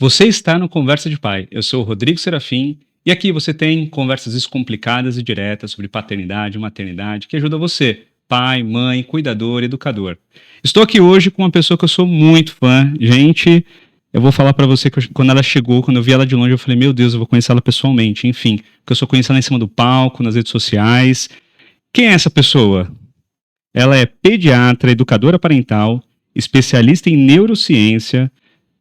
Você está no Conversa de Pai. Eu sou o Rodrigo Serafim e aqui você tem conversas descomplicadas e diretas sobre paternidade e maternidade que ajuda você, pai, mãe, cuidador, educador. Estou aqui hoje com uma pessoa que eu sou muito fã. Gente, eu vou falar pra você que quando ela chegou, quando eu vi ela de longe, eu falei, meu Deus, eu vou conhecer ela pessoalmente. Enfim, porque eu só conheço ela em cima do palco, nas redes sociais. Quem é essa pessoa? Ela é pediatra, educadora parental, especialista em neurociência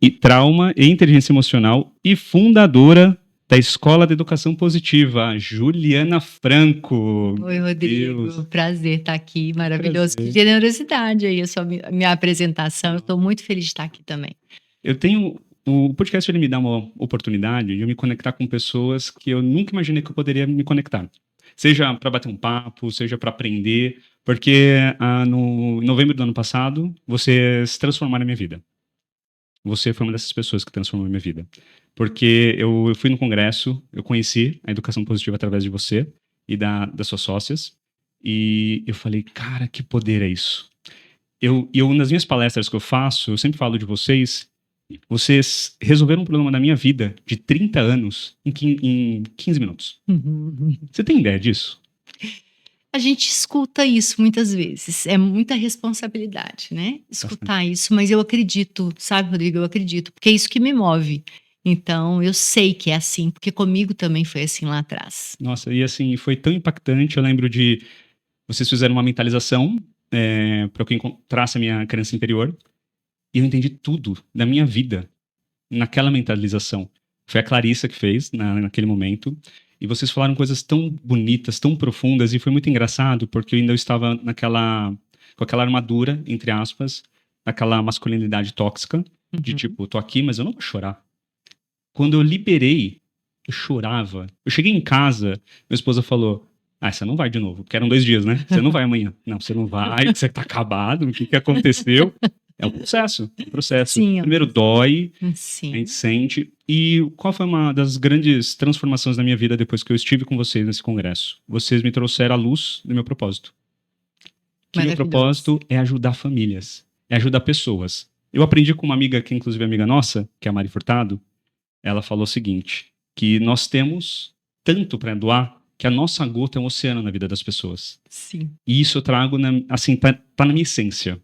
e trauma e inteligência emocional e fundadora da Escola de Educação Positiva, a Juliana Franco. Oi, Meu Rodrigo. Deus, Prazer estar aqui. Maravilhoso. Que prazer. generosidade aí a sua minha apresentação. Eu estou muito feliz de estar aqui também. Eu tenho. O podcast ele me dá uma oportunidade de eu me conectar com pessoas que eu nunca imaginei que eu poderia me conectar. Seja para bater um papo, seja para aprender, porque no em novembro do ano passado, você se transformou na minha vida. Você foi uma dessas pessoas que transformou a minha vida. Porque eu fui no congresso, eu conheci a educação positiva através de você e das suas sócias, e eu falei, cara, que poder é isso? Nas minhas palestras que eu faço, eu sempre falo de vocês resolveram um problema da minha vida de 30 anos em 15 minutos. Você tem ideia disso? A gente escuta isso muitas vezes. É muita responsabilidade, né? Escutar isso. Mas eu acredito, sabe, Rodrigo? Eu acredito, porque é isso que me move. Então, eu sei que é assim, porque comigo também foi assim lá atrás. Nossa, e assim, foi tão impactante. Eu lembro de vocês fizeram uma mentalização para que eu encontrasse a minha criança interior. E eu entendi tudo da minha vida naquela mentalização. Foi a Clarissa que fez naquele momento. E vocês falaram coisas tão bonitas, tão profundas. E foi muito engraçado, porque eu ainda estava com aquela armadura, entre aspas, daquela masculinidade tóxica. De tipo, tô aqui, mas eu não vou chorar. Quando eu liberei, eu chorava. Eu cheguei em casa, minha esposa falou, você não vai de novo, porque eram 2 dias, né? Você não vai amanhã. Não, você não vai, você tá acabado, o que que aconteceu? É um processo, é um processo. Sim, Primeiro dói, a sim. gente sente. E qual foi uma das grandes transformações da minha vida depois que eu estive com vocês nesse congresso? Vocês me trouxeram a luz do meu propósito. Que meu propósito é ajudar famílias, é ajudar pessoas. Eu aprendi com uma amiga, que inclusive é amiga nossa, que é a Mari Furtado. Ela falou o seguinte, que nós temos tanto para doar que a nossa gota é um oceano na vida das pessoas. Sim. E isso eu trago, assim, tá na minha essência.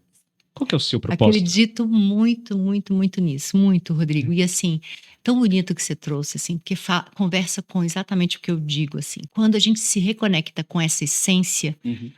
Qual que é o seu propósito? Acredito muito, muito, muito nisso. Muito, Rodrigo. E assim, tão bonito que você trouxe, assim, porque conversa com exatamente o que eu digo, assim. Quando a gente se reconecta com essa essência,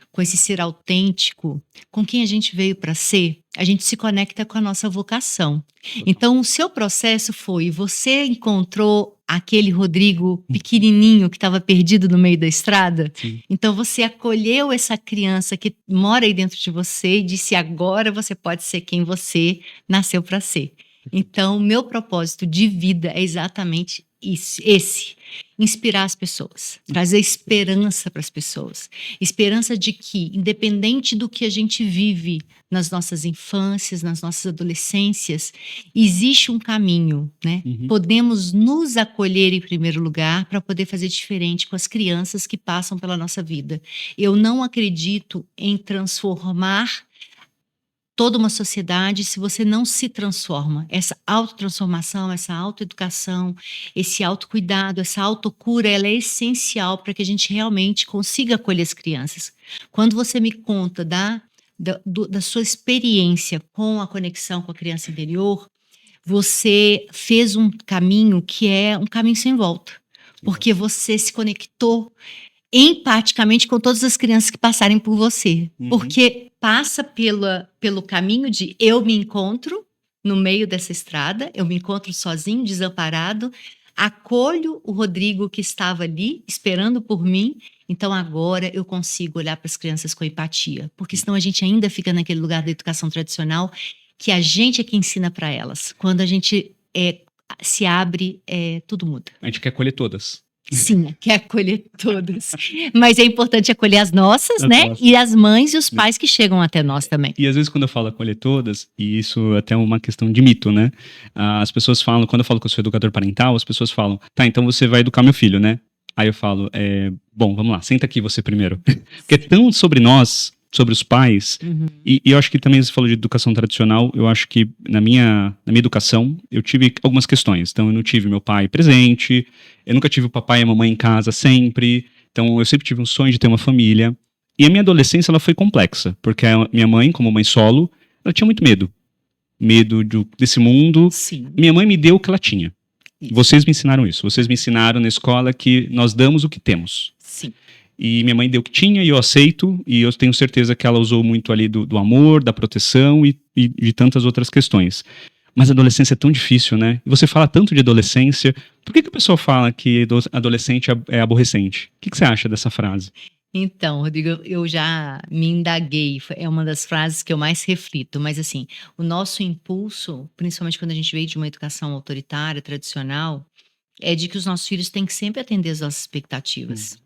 com esse ser autêntico, com quem a gente veio para ser, a gente se conecta com a nossa vocação. Então, o seu processo foi, você encontrou aquele Rodrigo pequenininho que estava perdido no meio da estrada? Sim. Então, você acolheu essa criança que mora aí dentro de você e disse, agora você pode ser quem você nasceu para ser. Então, meu propósito de vida é exatamente esse. Inspirar as pessoas, trazer esperança para as pessoas. Esperança de que, independente do que a gente vive nas nossas infâncias, nas nossas adolescências, existe um caminho, né? Podemos nos acolher em primeiro lugar para poder fazer diferente com as crianças que passam pela nossa vida. Eu não acredito em transformar toda uma sociedade se você não se transforma. Essa autotransformação, essa autoeducação, esse autocuidado, essa autocura, ela é essencial para que a gente realmente consiga acolher as crianças. Quando você me conta da sua experiência com a conexão com a criança interior, você fez um caminho que é um caminho sem volta, porque você se conectou empaticamente com todas as crianças que passarem por você, porque passa pelo caminho de eu me encontro no meio dessa estrada, eu me encontro sozinho, desamparado, acolho o Rodrigo que estava ali esperando por mim, então agora eu consigo olhar para as crianças com empatia, porque senão a gente ainda fica naquele lugar da educação tradicional que a gente é que ensina para elas. Quando a gente se abre, tudo muda. A gente quer acolher todas. Sim, quer acolher todas. Mas é importante acolher as nossas, né? E as mães e os pais que chegam até nós também. E às vezes quando eu falo acolher todas, e isso até é uma questão de mito, né? As pessoas falam, quando eu falo que eu sou educador parental, as pessoas falam, tá, então você vai educar meu filho, né? Aí eu falo, bom, vamos lá, senta aqui você primeiro. Porque é tão sobre nós, sobre os pais. Uhum. E eu acho que também você falou de educação tradicional. Eu acho que na minha educação eu tive algumas questões. Então eu não tive meu pai presente, eu nunca tive o papai e a mamãe em casa sempre. Então eu sempre tive um sonho de ter uma família. E a minha adolescência ela foi complexa, porque a minha mãe, como mãe solo, ela tinha muito medo. Medo desse mundo. Sim, Minha mãe me deu o que ela tinha. isso. Vocês me ensinaram isso. Vocês me ensinaram na escola que nós damos o que temos. Sim. E minha mãe deu o que tinha e eu aceito. E eu tenho certeza que ela usou muito ali do amor, da proteção e de tantas outras questões. Mas a adolescência é tão difícil, né? E você fala tanto de adolescência. Por que o pessoal fala que adolescente é aborrecente? O que você acha dessa frase? Então, Rodrigo, eu já me indaguei, é uma das frases que eu mais reflito, mas assim, o nosso impulso, principalmente quando a gente veio de uma educação autoritária, tradicional, é de que os nossos filhos têm que sempre atender às nossas expectativas.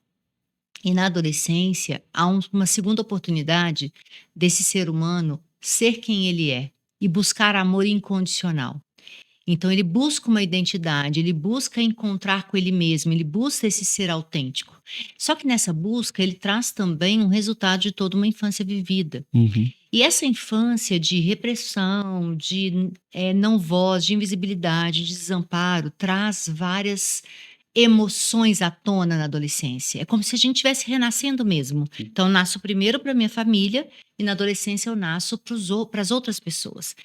E na adolescência, há uma segunda oportunidade desse ser humano ser quem ele é e buscar amor incondicional. Então ele busca uma identidade, ele busca encontrar com ele mesmo, ele busca esse ser autêntico. Só que nessa busca ele traz também um resultado de toda uma infância vivida. Uhum. E essa infância de repressão, de não voz, de invisibilidade, de desamparo, traz várias emoções à tona na adolescência. É como se a gente estivesse renascendo mesmo. Então, eu nasço primeiro para minha família e na adolescência eu nasço para as outras pessoas.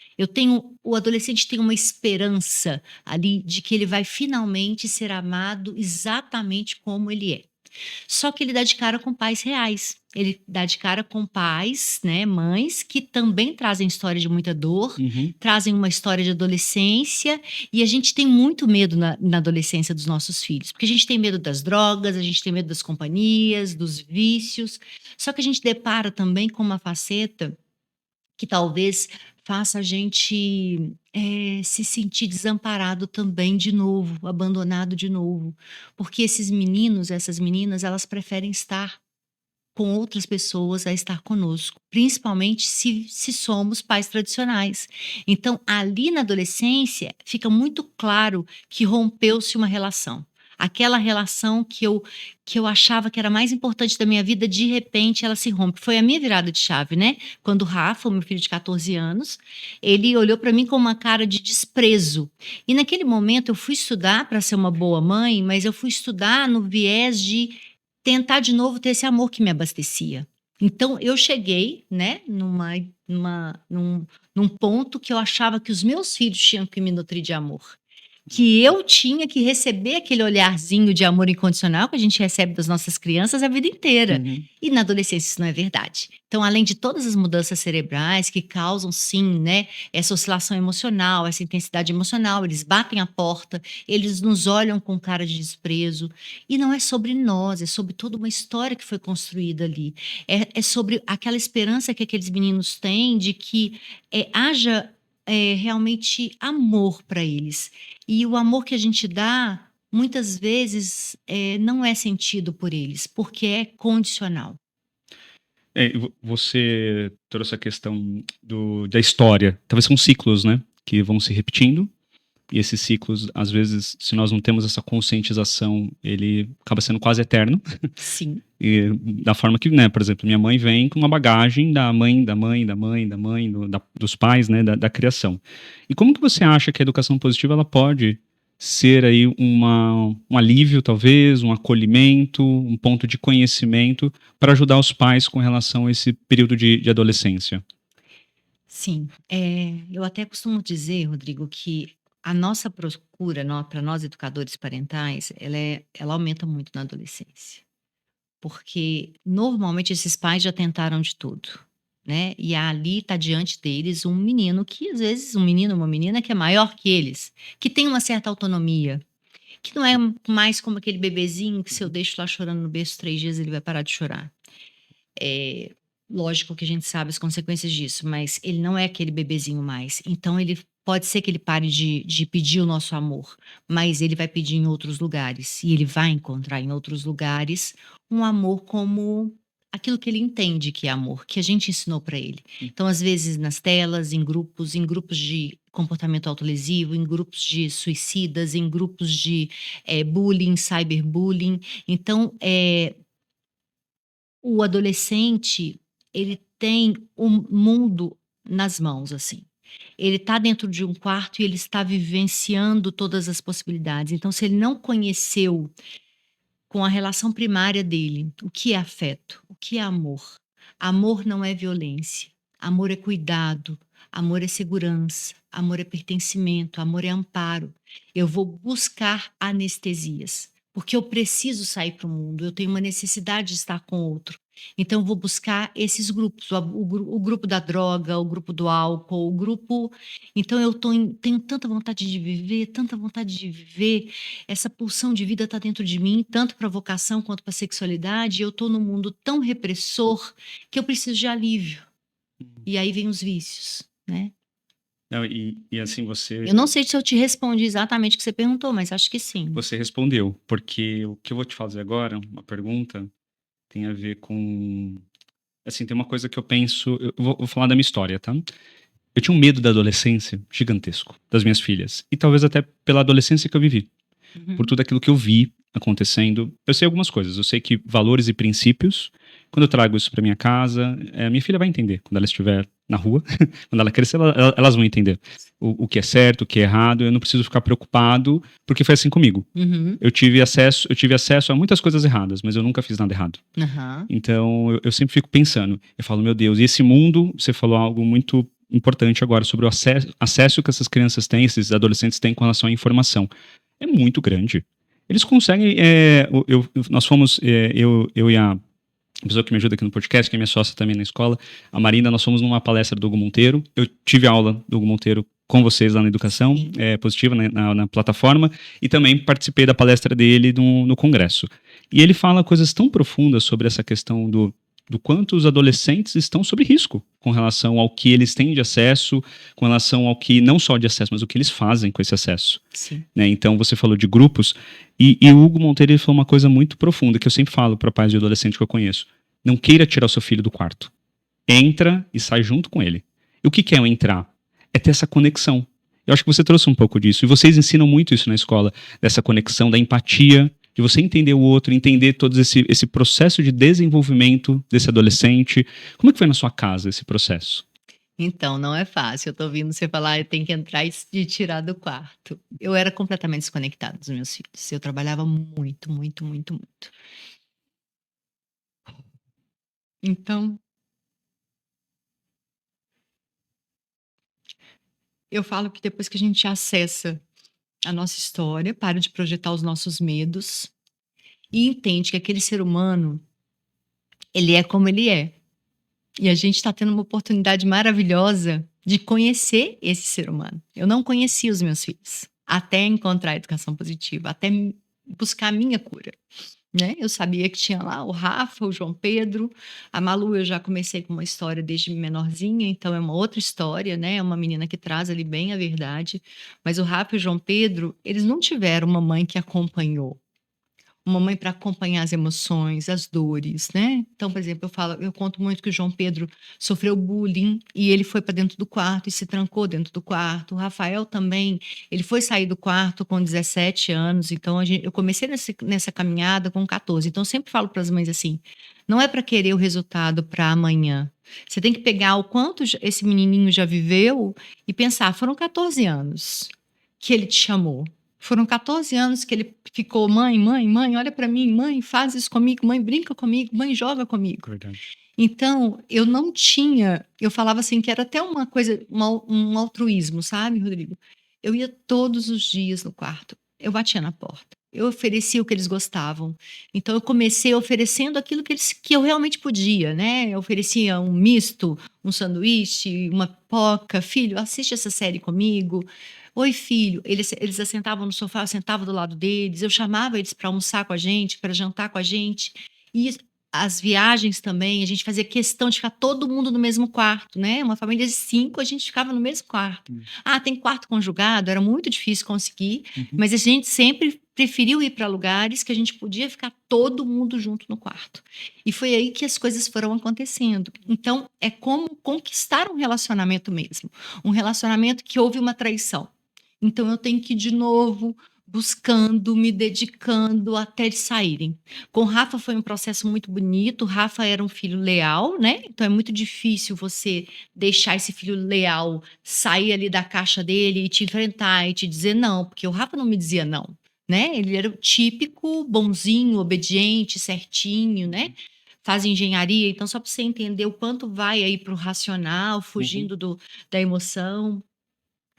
O adolescente tem uma esperança ali de que ele vai finalmente ser amado exatamente como ele é. Só que ele dá de cara com pais reais. Ele dá de cara com pais, né, mães, que também trazem história de muita dor, Uhum. trazem uma história de adolescência, e a gente tem muito medo na adolescência dos nossos filhos, porque a gente tem medo das drogas, a gente tem medo das companhias, dos vícios, só que a gente depara também com uma faceta que talvez faça a gente se sentir desamparado também de novo, abandonado de novo, porque esses meninos, essas meninas, elas preferem estar com outras pessoas a estar conosco, principalmente se somos pais tradicionais. Então, ali na adolescência, fica muito claro que rompeu-se uma relação. Aquela relação que eu achava que era mais importante da minha vida, de repente ela se rompe. Foi a minha virada de chave, né? Quando o Rafa, o meu filho de 14 anos, ele olhou para mim com uma cara de desprezo. E naquele momento eu fui estudar para ser uma boa mãe, mas eu fui estudar no viés de tentar de novo ter esse amor que me abastecia. Então eu cheguei, né, num ponto que eu achava que os meus filhos tinham que me nutrir de amor. Que eu tinha que receber aquele olharzinho de amor incondicional que a gente recebe das nossas crianças a vida inteira. Uhum. E na adolescência isso não é verdade. Então, além de todas as mudanças cerebrais que causam, sim, né, essa oscilação emocional, essa intensidade emocional, eles batem a porta, eles nos olham com cara de desprezo. E não é sobre nós, é sobre toda uma história que foi construída ali. É sobre aquela esperança que aqueles meninos têm de que haja realmente amor para eles. E o amor que a gente dá, muitas vezes, não é sentido por eles, porque é condicional. Você trouxe a questão da história. Talvez são ciclos, né? Que vão se repetindo. E esses ciclos, às vezes, se nós não temos essa conscientização, ele acaba sendo quase eterno. Sim. E da forma que, né, por exemplo, minha mãe vem com uma bagagem da mãe, dos pais, né, da criação. E como que você acha que a educação positiva ela pode ser aí um alívio, talvez, um acolhimento, um ponto de conhecimento para ajudar os pais com relação a esse período de adolescência? Sim, eu até costumo dizer, Rodrigo, que a nossa procura para nós educadores parentais, ela aumenta muito na adolescência. Porque normalmente esses pais já tentaram de tudo, né? E ali está diante deles um menino que, às vezes, um menino, uma menina que é maior que eles, que tem uma certa autonomia, que não é mais como aquele bebezinho que se eu deixo lá chorando no berço 3 dias ele vai parar de chorar. É, lógico que a gente sabe as consequências disso, mas ele não é aquele bebezinho mais. Então ele pode ser que ele pare de pedir o nosso amor, mas ele vai pedir em outros lugares e ele vai encontrar em outros lugares um amor como aquilo que ele entende que é amor, que a gente ensinou para ele. Então, às vezes nas telas, em grupos de comportamento autolesivo, em grupos de suicidas, em grupos de bullying, cyberbullying. Então, o adolescente, ele tem o mundo nas mãos, assim. Ele está dentro de um quarto e ele está vivenciando todas as possibilidades. Então, se ele não conheceu com a relação primária dele o que é afeto, o que é amor. Amor não é violência. Amor é cuidado. Amor é segurança. Amor é pertencimento. Amor é amparo. Eu vou buscar anestesias, porque eu preciso sair para o mundo. Eu tenho uma necessidade de estar com outro. Então, eu vou buscar esses grupos, o grupo da droga, o grupo do álcool, o grupo. Então, tenho tanta vontade de viver, tanta vontade de viver. Essa pulsão de vida está dentro de mim, tanto para vocação quanto para sexualidade. E eu estou num mundo tão repressor que eu preciso de alívio. E aí vem os vícios, né? Não, e assim, Eu não sei se eu te respondi exatamente o que você perguntou, mas acho que sim. você respondeu, porque o que eu vou te fazer agora, uma pergunta, tem a ver com... Assim, tem uma coisa que eu penso... Eu vou falar da minha história, tá? Eu tinha um medo da adolescência gigantesco, das minhas filhas. E talvez até pela adolescência que eu vivi. Por tudo aquilo que eu vi acontecendo. Eu sei algumas coisas. Eu sei que valores e princípios, quando eu trago isso para minha casa, minha filha vai entender. Quando ela estiver na rua, quando ela crescer, elas vão entender o que é certo, o que é errado. Eu não preciso ficar preocupado, porque foi assim comigo. Eu tive acesso a muitas coisas erradas, mas eu nunca fiz nada errado. Então, eu sempre fico pensando. Eu falo, meu Deus, e esse mundo, você falou algo muito importante agora sobre o acesso que essas crianças têm, esses adolescentes têm com relação à informação. É muito grande. Eles conseguem. Nós fomos, eu e a pessoa que me ajuda aqui no podcast, que é minha sócia também na escola, a Marina, nós fomos numa palestra do Hugo Monteiro. Eu tive aula do Hugo Monteiro com vocês lá na Educação Positiva, na plataforma, e também participei da palestra dele no congresso. E ele fala coisas tão profundas sobre essa questão do quanto os adolescentes estão sob risco com relação ao que eles têm de acesso, com relação ao que, não só de acesso, mas o que eles fazem com esse acesso. Sim. Né? Então, você falou de grupos, e o Hugo Monteiro ele falou uma coisa muito profunda, que eu sempre falo para pais de adolescente que eu conheço. Não queira tirar o seu filho do quarto. Entra e sai junto com ele. E o que é o entrar? É ter essa conexão. Eu acho que você trouxe um pouco disso, e vocês ensinam muito isso na escola, dessa conexão, da empatia, de você entender o outro, entender todo esse processo de desenvolvimento desse adolescente. Como é que foi na sua casa esse processo? Então, não é fácil. Eu tô ouvindo você falar, eu tenho que entrar e tirar do quarto. Eu era completamente desconectada dos meus filhos. Eu trabalhava muito, muito, muito, muito. Então, eu falo que depois que a gente acessa a nossa história, para de projetar os nossos medos e entende que aquele ser humano, ele é como ele é. E a gente está tendo uma oportunidade maravilhosa de conhecer esse ser humano. Eu não conhecia os meus filhos, até encontrar a educação positiva, até buscar a minha cura. Né? Eu sabia que tinha lá o Rafa, o João Pedro, a Malu eu já comecei com uma história desde menorzinha, então é uma outra história, né? É uma menina que traz ali bem a verdade, mas o Rafa e o João Pedro, eles não tiveram uma mãe que acompanhou, uma mãe para acompanhar as emoções, as dores, né? Então, por exemplo, eu conto muito que o João Pedro sofreu bullying e ele foi para dentro do quarto e se trancou dentro do quarto. O Rafael também, ele foi sair do quarto com 17 anos, então eu comecei nessa caminhada com 14. Então, eu sempre falo para as mães assim: não é para querer o resultado para amanhã. Você tem que pegar o quanto esse menininho já viveu e pensar, foram 14 anos que ele te chamou. Foram 14 anos que ele ficou, mãe, olha para mim, mãe, faz isso comigo, mãe, brinca comigo, mãe, joga comigo. Verdade. Então, eu falava assim que era até uma coisa, um altruísmo, sabe, Rodrigo? Eu ia todos os dias no quarto, eu batia na porta, eu oferecia o que eles gostavam. Então, eu comecei oferecendo aquilo que eu realmente podia, né? Eu oferecia um misto, um sanduíche, uma pipoca, filho, assiste essa série comigo. Oi, filho. Eles assentavam no sofá, eu sentava do lado deles, eu chamava eles para almoçar com a gente, para jantar com a gente. E as viagens também, a gente fazia questão de ficar todo mundo no mesmo quarto, né? Uma família de 5, a gente ficava no mesmo quarto. Ah, tem quarto conjugado, era muito difícil conseguir, mas a gente sempre preferiu ir para lugares que a gente podia ficar todo mundo junto no quarto. E foi aí que as coisas foram acontecendo. Então, é como conquistar um relacionamento mesmo. Um relacionamento que houve uma traição. Então, eu tenho que, de novo, buscando, me dedicando até eles saírem. Com o Rafa foi um processo muito bonito. O Rafa era um filho leal, né? Então é muito difícil você deixar esse filho leal sair ali da caixa dele e te enfrentar e te dizer não, porque o Rafa não me dizia não, né? Ele era o típico bonzinho, obediente, certinho, né? Faz engenharia, então só para você entender o quanto vai aí para o racional, Uhum. fugindo da emoção.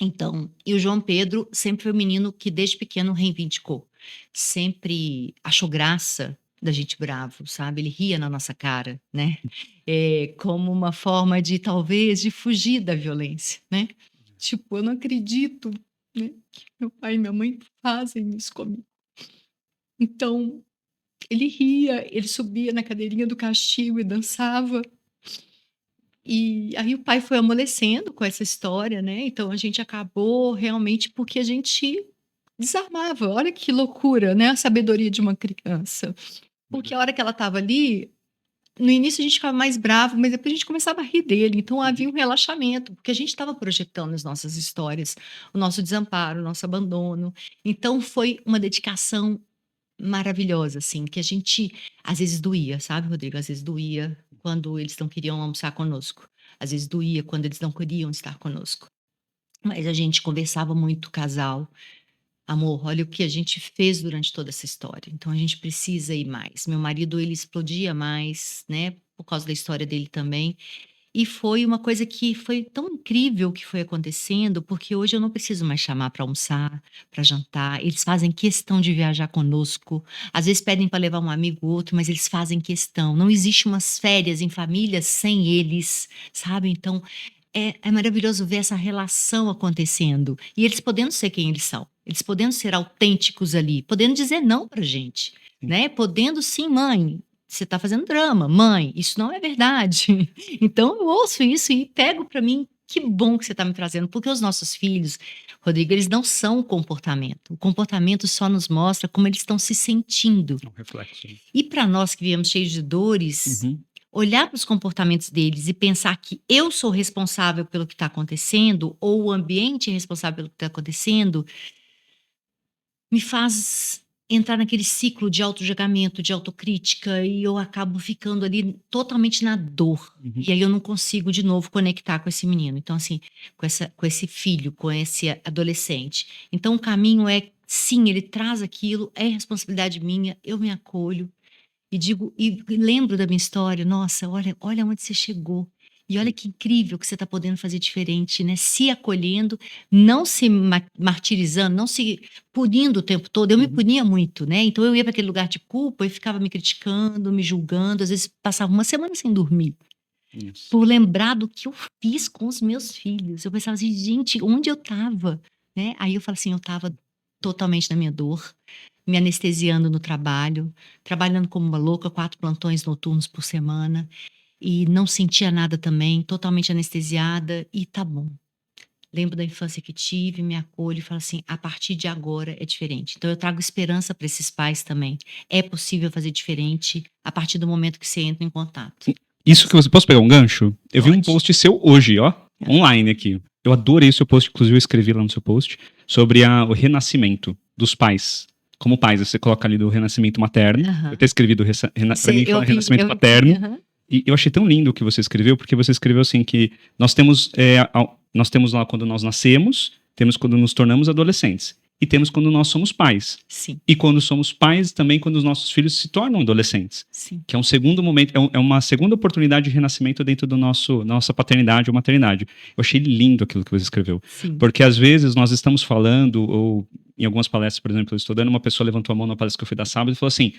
Então, e o João Pedro sempre foi um menino que desde pequeno reivindicou, sempre achou graça da gente bravo, sabe? Ele ria na nossa cara, né? Como uma forma de talvez de fugir da violência, né? Tipo, eu não acredito, né, que meu pai e minha mãe fazem isso comigo. Então, ele ria, ele subia na cadeirinha do castigo e dançava. E aí o pai foi amolecendo com essa história, né, então a gente acabou realmente porque a gente desarmava. Olha que loucura, né, a sabedoria de uma criança. Porque a hora que ela estava ali, no início a gente ficava mais bravo, mas depois a gente começava a rir dele, então havia um relaxamento, porque a gente estava projetando as nossas histórias, o nosso desamparo, o nosso abandono. Então foi uma dedicação maravilhosa, assim, que a gente às vezes doía, sabe, Rodrigo? Às vezes doía quando eles não queriam almoçar conosco. Às vezes doía quando eles não queriam estar conosco. Mas a gente conversava muito, casal. Amor, olha o que a gente fez durante toda essa história. Então a gente precisa ir mais. Meu marido, ele explodia mais, né? Por causa da história dele também. E foi uma coisa que foi tão incrível que foi acontecendo, porque hoje eu não preciso mais chamar para almoçar, para jantar. Eles fazem questão de viajar conosco. Às vezes pedem para levar um amigo ou outro, mas eles fazem questão. Não existe umas férias em família sem eles, sabe? Então é maravilhoso ver essa relação acontecendo. E eles podendo ser quem eles são. Eles podendo ser autênticos ali, podendo dizer não pra gente, Sim. né? Podendo sim, mãe, você tá fazendo drama, mãe, isso não é verdade. Então eu ouço isso e pego pra mim, que bom que você tá me trazendo, porque os nossos filhos, Rodrigo, eles não são o comportamento. O comportamento só nos mostra como eles estão se sentindo. É um reflexo, né? E para nós que viemos cheios de dores, Uhum. olhar para os comportamentos deles e pensar que eu sou responsável pelo que está acontecendo, ou o ambiente é responsável pelo que está acontecendo, me faz entrar naquele ciclo de autojulgamento, de autocrítica, e eu acabo ficando ali totalmente na dor. Uhum. E aí eu não consigo de novo conectar com esse menino. Então, assim, com esse filho, com esse adolescente. Então, o caminho é, sim, ele traz aquilo, é responsabilidade minha, eu me acolho. E digo e lembro da minha história, nossa, olha onde você chegou. E olha que incrível que você está podendo fazer diferente, né, se acolhendo, não se martirizando, não se punindo o tempo todo. Eu me Uhum. punia muito, né, então eu ia para aquele lugar de culpa e ficava me criticando, me julgando, às vezes passava uma semana sem dormir, Isso. por lembrar do que eu fiz com os meus filhos. Eu pensava assim: "Gente, onde eu estava?", né. Aí eu falo assim: "Eu estava totalmente na minha dor, me anestesiando no trabalho, trabalhando como uma louca, 4 plantões noturnos por semana, e não sentia nada também, totalmente anestesiada e tá bom. Lembro da infância que tive, me acolho e falo assim: "A partir de agora é diferente". Então eu trago esperança para esses pais também. É possível fazer diferente a partir do momento que você entra em contato. Isso que você... Posso pegar um gancho? Eu vi um Pode. post seu hoje, ó, É. online aqui. Eu adorei o seu post, inclusive eu escrevi lá no seu post, sobre o renascimento dos pais. Como pais, você coloca ali do renascimento materno. Eu Aham. até escrevi pra mim fala renascimento paterno. Aham. E eu achei tão lindo o que você escreveu, porque você escreveu assim que nós temos lá quando nós nascemos, temos quando nos tornamos adolescentes, e temos quando nós somos pais. Sim, E quando somos pais, também quando os nossos filhos se tornam adolescentes. sim, Que é um segundo momento, é uma segunda oportunidade de renascimento dentro do nossa paternidade ou maternidade. Eu achei lindo aquilo que você escreveu. sim. Porque às vezes nós estamos falando, ou em algumas palestras, por exemplo, eu estou dando, uma pessoa levantou a mão na palestra que eu fui dar sábado e falou assim: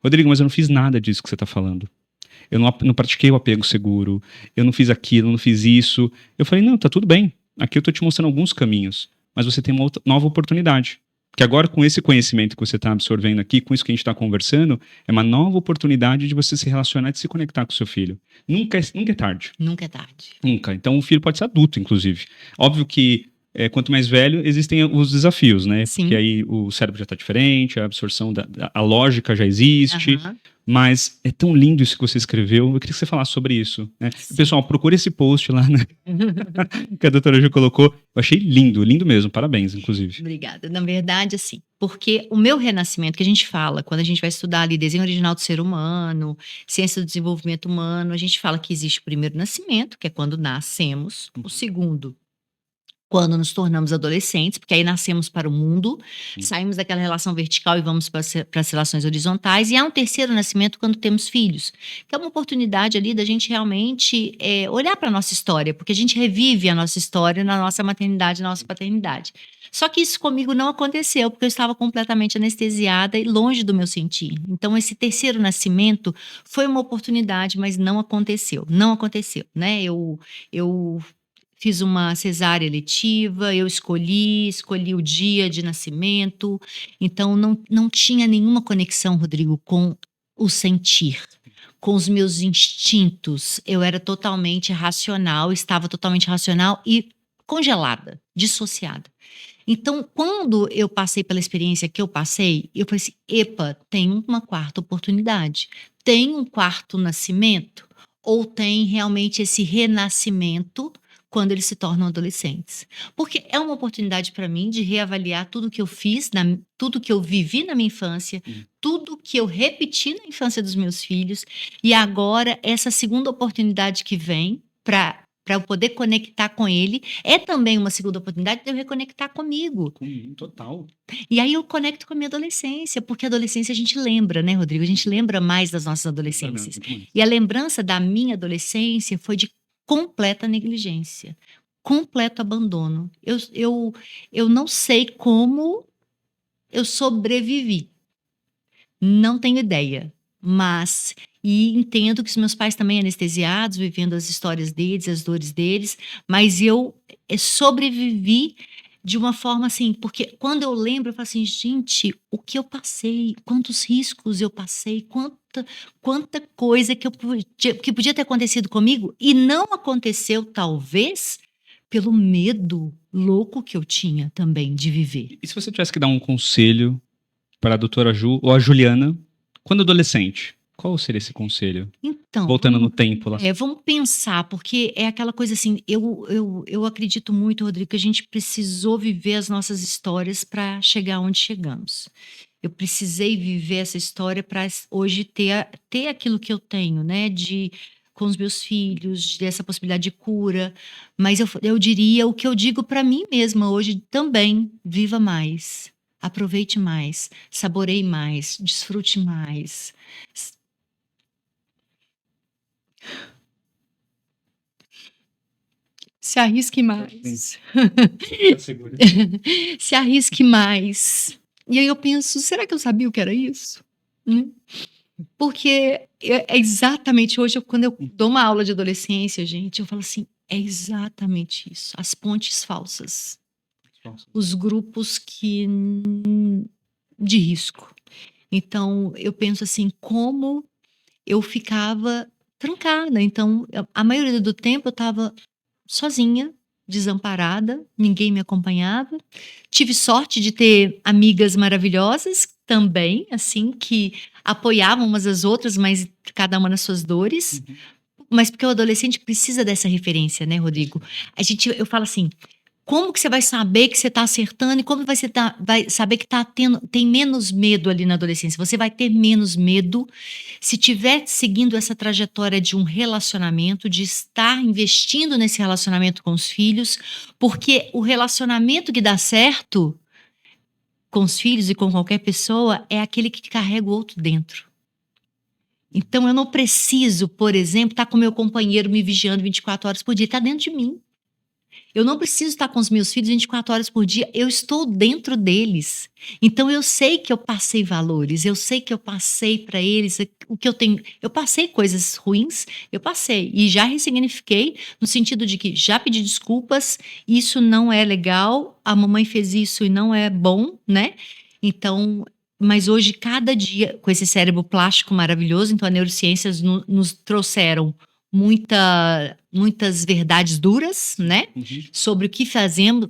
Rodrigo, mas eu não fiz nada disso que você está falando. Eu não pratiquei o apego seguro, eu não fiz aquilo, eu não fiz isso. Eu falei, não, tá tudo bem. Aqui eu tô te mostrando alguns caminhos, mas você tem uma nova oportunidade. Que agora, com esse conhecimento que você está absorvendo aqui, com isso que a gente está conversando, é uma nova oportunidade de você se relacionar e de se conectar com o seu filho. Nunca é tarde. Nunca é tarde. Nunca. Então, o filho pode ser adulto, inclusive. Óbvio que quanto mais velho, existem os desafios, né? Sim. Porque aí o cérebro já está diferente, a absorção, a lógica já existe. Aham. Mas é tão lindo isso que você escreveu. Eu queria que você falasse sobre isso, né? Pessoal, procure esse post lá, né? Que a doutora Ju colocou. Eu achei lindo, lindo mesmo. Parabéns, inclusive. Obrigada. Na verdade, assim, porque o meu renascimento, que a gente fala, quando a gente vai estudar ali desenho original do ser humano, ciência do desenvolvimento humano, a gente fala que existe o primeiro nascimento, que é quando nascemos, o segundo, quando nos tornamos adolescentes, porque aí nascemos para o mundo, saímos daquela relação vertical e vamos para as relações horizontais, e há um terceiro nascimento quando temos filhos, que é uma oportunidade ali da gente realmente olhar para a nossa história, porque a gente revive a nossa história na nossa maternidade, na nossa paternidade. Só que isso comigo não aconteceu, porque eu estava completamente anestesiada e longe do meu sentir. Então, esse terceiro nascimento foi uma oportunidade, mas não aconteceu. Não aconteceu, né? Eu fiz uma cesárea eletiva, eu escolhi o dia de nascimento, então não tinha nenhuma conexão, Rodrigo, com o sentir, com os meus instintos. Eu era totalmente racional, estava totalmente racional e congelada, dissociada. Então, quando eu passei pela experiência que eu passei, eu falei assim: epa, tem uma quarta oportunidade, tem um quarto nascimento, ou tem realmente esse renascimento quando eles se tornam adolescentes. Porque é uma oportunidade para mim de reavaliar tudo que eu fiz, tudo que eu vivi na minha infância, tudo que eu repeti na infância dos meus filhos, e agora essa segunda oportunidade que vem para eu poder conectar com ele, é também uma segunda oportunidade de eu reconectar comigo. Total. E aí eu conecto com a minha adolescência, porque a adolescência a gente lembra, né, Rodrigo? A gente lembra mais das nossas adolescências. E a lembrança da minha adolescência foi de completa negligência, completo abandono. Eu não sei como eu sobrevivi. Não tenho ideia, mas entendo que os meus pais também anestesiados, vivendo as histórias deles, as dores deles, mas eu sobrevivi de uma forma assim, porque quando eu lembro, eu falo assim, gente, o que eu passei, quantos riscos eu passei, quanta coisa que podia ter acontecido comigo e não aconteceu, talvez, pelo medo louco que eu tinha também de viver. E se você tivesse que dar um conselho para a doutora Ju ou a Juliana, quando adolescente, qual seria esse conselho? Então, Voltando no tempo lá. vamos pensar, porque é aquela coisa assim, eu acredito muito, Rodrigo, que a gente precisou viver as nossas histórias para chegar onde chegamos. Eu precisei viver essa história para hoje ter aquilo que eu tenho, né, com os meus filhos, dessa possibilidade de cura. Mas eu diria o que eu digo para mim mesma hoje também: viva mais, aproveite mais, saboreie mais, desfrute mais. Se arrisque mais. Se arrisque mais. E aí eu penso, será que eu sabia o que era isso? Porque é exatamente hoje, quando eu dou uma aula de adolescência, gente, eu falo assim, é exatamente isso. As pontes falsas. Os grupos de risco. Então, eu penso assim, como eu ficava trancada. Então, a maioria do tempo eu estava sozinha, desamparada, ninguém me acompanhava. Tive sorte de ter amigas maravilhosas também, assim, que apoiavam umas às outras, mas cada uma nas suas dores. Mas porque o adolescente precisa dessa referência, né, Rodrigo? Eu falo assim, como que você vai saber que você está acertando e como você vai saber que tem menos medo ali na adolescência? Você vai ter menos medo se estiver seguindo essa trajetória de um relacionamento, de estar investindo nesse relacionamento com os filhos, porque o relacionamento que dá certo com os filhos e com qualquer pessoa é aquele que carrega o outro dentro. Então eu não preciso, por exemplo, estar com meu companheiro me vigiando 24 horas por dia, está dentro de mim. Eu não preciso estar com os meus filhos 24 horas por dia, eu estou dentro deles. Então eu sei que eu passei valores, eu sei que eu passei para eles o que eu tenho. Eu passei coisas ruins, eu passei e já ressignifiquei no sentido de que já pedi desculpas, isso não é legal, a mamãe fez isso e não é bom, né? Então, mas hoje cada dia com esse cérebro plástico maravilhoso, então as neurociências nos trouxeram muitas verdades duras, né? Sobre o que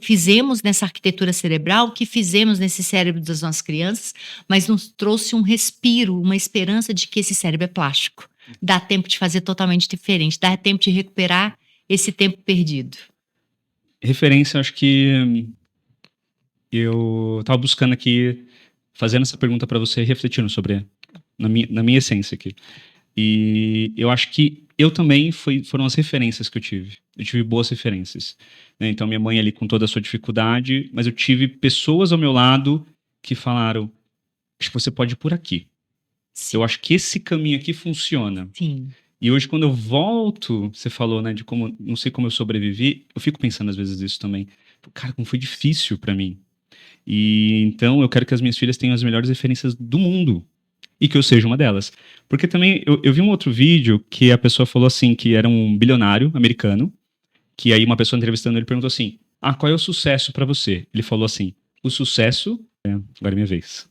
fizemos nessa arquitetura cerebral, o que fizemos nesse cérebro das nossas crianças, mas nos trouxe um respiro, uma esperança de que esse cérebro é plástico. Dá tempo de fazer totalmente diferente, dá tempo de recuperar esse tempo perdido. Referência, acho que eu estava buscando aqui, fazendo essa pergunta para você, refletindo sobre, na minha essência aqui. E eu acho que eu também foram as referências que eu tive. Eu tive boas referências, né? Então, minha mãe ali com toda a sua dificuldade, mas eu tive pessoas ao meu lado que falaram, acho que você pode ir por aqui. Sim. Eu acho que esse caminho aqui funciona. Sim. E hoje, quando eu volto, você falou, né, de como, não sei como eu sobrevivi, eu fico pensando às vezes isso também. Cara, como foi difícil para mim. E então eu quero que as minhas filhas tenham as melhores referências do mundo. E que eu seja uma delas. Porque também, eu vi um outro vídeo que a pessoa falou assim, que era um bilionário americano, que aí uma pessoa entrevistando ele perguntou assim, qual é o sucesso pra você? Ele falou assim, o sucesso... agora é minha vez.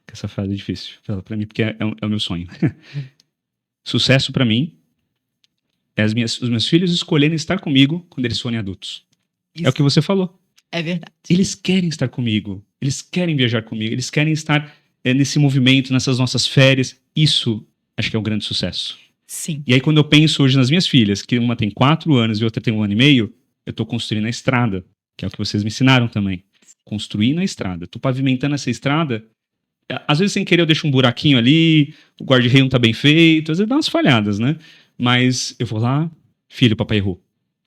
Essa frase é difícil. Fala pra mim, porque é o meu sonho. Sucesso pra mim é os meus filhos escolherem estar comigo quando eles forem adultos. Isso. É o que você falou. É verdade. Eles querem estar comigo, eles querem viajar comigo, eles querem estar nesse movimento, nessas nossas férias. Isso, acho que é um grande sucesso. Sim. E aí, quando eu penso hoje nas minhas filhas, que uma tem 4 anos e outra tem 1 ano e meio, eu estou construindo a estrada, que é o que vocês me ensinaram também. Construir na estrada. Estou pavimentando essa estrada. Às vezes, sem querer, eu deixo um buraquinho ali, o guarda-reio não está bem feito, às vezes dá umas falhadas, né? Mas eu vou lá, filho, papai errou.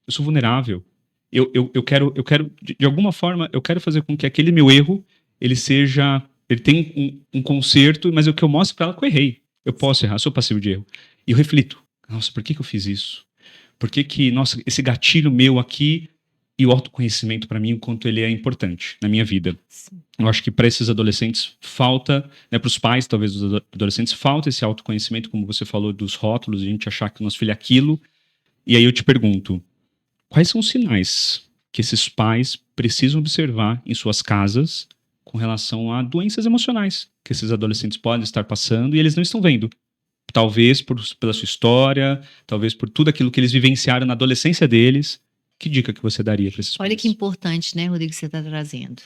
Eu sou vulnerável. Eu quero, de alguma forma, eu quero fazer com que aquele meu erro, ele tem um conserto, mas o que eu mostro para ela que eu errei. Eu posso errar, sou passivo de erro. E eu reflito, nossa, por que eu fiz isso? Por que, nossa, esse gatilho meu aqui e o autoconhecimento para mim, o quanto ele é importante na minha vida. Sim. Eu acho que para esses adolescentes falta, né, para os pais talvez dos adolescentes, falta esse autoconhecimento, como você falou, dos rótulos, a gente achar que o nosso filho é aquilo. E aí eu te pergunto, quais são os sinais que esses pais precisam observar em suas casas com relação a doenças emocionais que esses adolescentes podem estar passando e eles não estão vendo? Talvez pela sua história, talvez por tudo aquilo que eles vivenciaram na adolescência deles. Que dica que você daria para esses pais? Olha que importante, né, Rodrigo, que você está trazendo.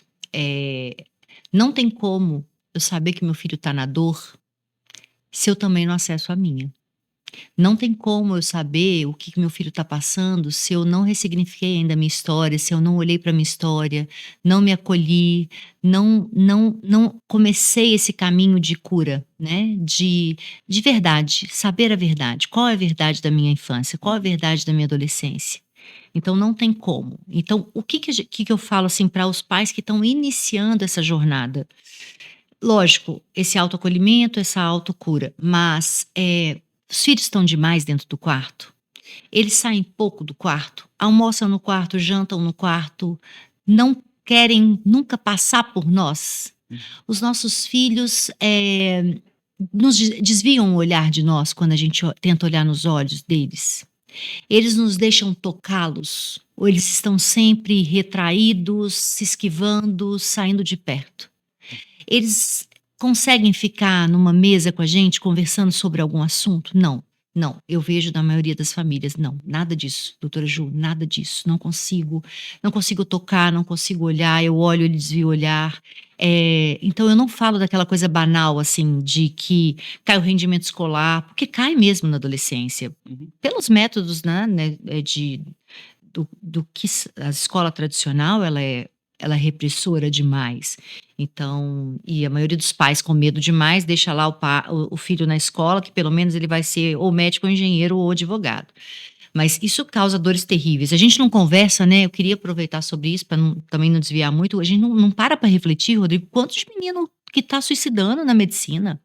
Não tem como eu saber que meu filho está na dor se eu também não acesso a minha. Não tem como eu saber o que meu filho está passando se eu não ressignifiquei ainda a minha história, se eu não olhei para a minha história, não me acolhi, não comecei esse caminho de cura, né? De verdade, saber a verdade. Qual é a verdade da minha infância? Qual é a verdade da minha adolescência? Então não tem como. Então o que eu falo assim para os pais que estão iniciando essa jornada? Lógico, esse autoacolhimento, essa autocura, mas os filhos estão demais dentro do quarto, eles saem pouco do quarto, almoçam no quarto, jantam no quarto, não querem nunca passar por nós. Os nossos filhos nos desviam o olhar de nós quando a gente tenta olhar nos olhos deles. Eles nos deixam tocá-los, ou eles estão sempre retraídos, se esquivando, saindo de perto. Eles conseguem ficar numa mesa com a gente conversando sobre algum assunto? Não, eu vejo na maioria das famílias, não, nada disso, doutora Ju, nada disso, não consigo tocar, não consigo olhar, eu olho, ele desvia o olhar. Então eu não falo daquela coisa banal assim, de que cai o rendimento escolar, porque cai mesmo na adolescência, pelos métodos, né, do que a escola tradicional, ela é repressora demais. Então, e a maioria dos pais com medo demais deixa lá o filho na escola, que pelo menos ele vai ser ou médico, ou engenheiro, ou advogado. Mas isso causa dores terríveis. A gente não conversa, né? Eu queria aproveitar sobre isso, para também não desviar muito. A gente não para refletir, Rodrigo, quantos meninos que estão suicidando na medicina.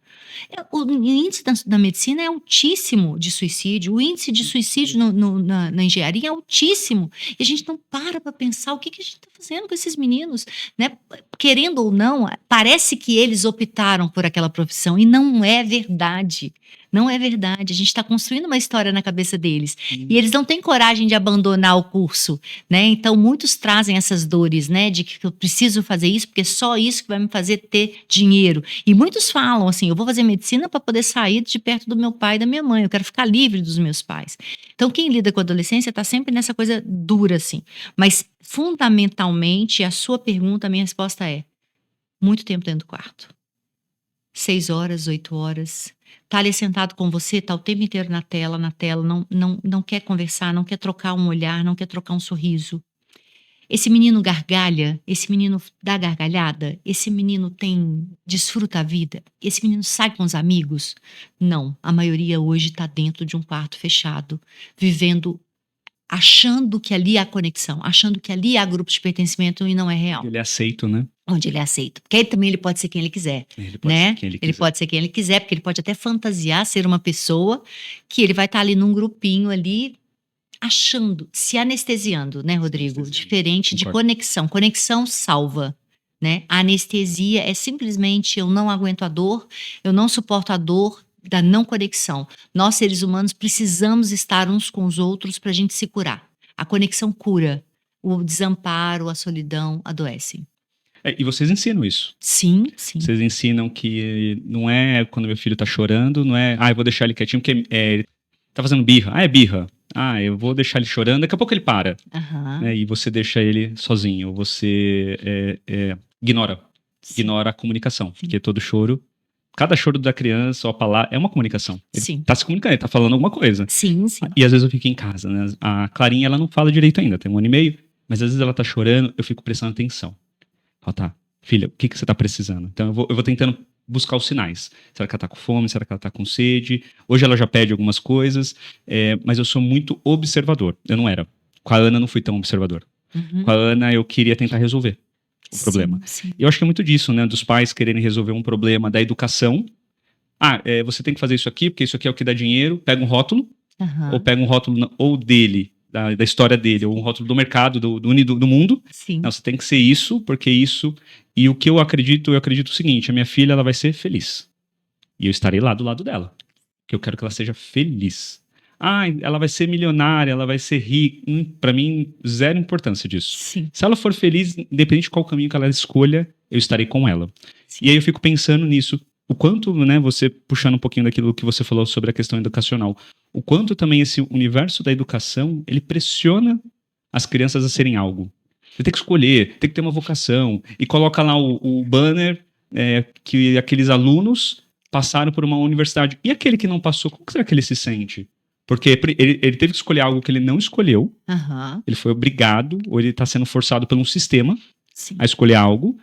O índice da medicina é altíssimo de suicídio, o índice de suicídio na engenharia é altíssimo, e a gente não para pensar o que a gente está fazendo com esses meninos, né? Querendo ou não, parece que eles optaram por aquela profissão, e não é verdade. Não é verdade. A gente está construindo uma história na cabeça deles. E eles não têm coragem de abandonar o curso, né? Então, muitos trazem essas dores, né? De que eu preciso fazer isso, porque é só isso que vai me fazer ter dinheiro. E muitos falam assim, eu vou fazer medicina para poder sair de perto do meu pai e da minha mãe. Eu quero ficar livre dos meus pais. Então, quem lida com a adolescência está sempre nessa coisa dura, assim. Mas, fundamentalmente, a sua pergunta, a minha resposta é muito tempo dentro do quarto. 6 horas, 8 horas. Tá ali sentado com você, tá o tempo inteiro na tela, não quer conversar, não quer trocar um olhar, não quer trocar um sorriso. Esse menino gargalha, esse menino dá gargalhada, esse menino desfruta a vida, esse menino sai com os amigos. Não, a maioria hoje está dentro de um quarto fechado, vivendo, achando que ali há conexão, achando que ali há grupo de pertencimento e não é real. Ele é aceito, né? Onde ele é aceito. Porque também ele pode ser quem ele quiser, Ele pode né? ser quem ele Ele quiser. pode ser quem ele quiser, porque ele pode até fantasiar ser uma pessoa que ele vai estar ali num grupinho ali, achando, se anestesiando, né, Rodrigo? Anestesiando. Diferente de Concordo. conexão. Conexão salva, né? A anestesia é simplesmente eu não aguento a dor, eu não suporto a dor da não conexão. Nós, seres humanos, precisamos estar uns com os outros para a gente se curar. A conexão cura. O desamparo, a solidão adoecem. E vocês ensinam isso. Sim, sim. Vocês ensinam que não é quando meu filho tá chorando, não é, eu vou deixar ele quietinho porque ele tá fazendo birra. É birra. Eu vou deixar ele chorando, daqui a pouco ele para. Aham. Né, e você deixa ele sozinho, você ignora Sim. a comunicação, porque todo choro, cada choro da criança ou a palavra é uma comunicação. Ele Sim. tá se comunicando, ele tá falando alguma coisa. Sim, sim. E às vezes eu fico em casa, né? A Clarinha, ela não fala direito ainda, tem 1 ano e meio, mas às vezes ela tá chorando, eu fico prestando atenção. Falo, tá, filha, o que você tá precisando? Então eu vou tentando buscar os sinais. Será que ela tá com fome? Será que ela tá com sede? Hoje ela já pede algumas coisas, mas eu sou muito observador. Eu não era. Com a Ana eu não fui tão observador. Uhum. Com a Ana eu queria tentar resolver o problema. Sim. E eu acho que é muito disso, né? Dos pais quererem resolver um problema da educação. Você tem que fazer isso aqui, porque isso aqui é o que dá dinheiro. Pega um rótulo, Aham. ou pega um rótulo ou dele, da história dele, ou um rótulo do mercado, do mundo. Sim. Não, você tem que ser isso, porque isso... E o que eu acredito o seguinte, a minha filha, ela vai ser feliz. E eu estarei lá do lado dela. Porque eu quero que ela seja feliz. Ela vai ser milionária, ela vai ser rica. Pra mim, zero importância disso. Sim. Se ela for feliz, independente de qual caminho que ela escolha, eu estarei com ela. Sim. E aí eu fico pensando nisso. O quanto, né, você puxando um pouquinho daquilo que você falou sobre a questão educacional, o quanto também esse universo da educação, ele pressiona as crianças a serem algo. Você tem que escolher, tem que ter uma vocação, e coloca lá o banner que aqueles alunos passaram por uma universidade. E aquele que não passou, como será que ele se sente? Porque ele teve que escolher algo que ele não escolheu, Aham. ele foi obrigado, ou ele está sendo forçado por um sistema Sim. a escolher algo,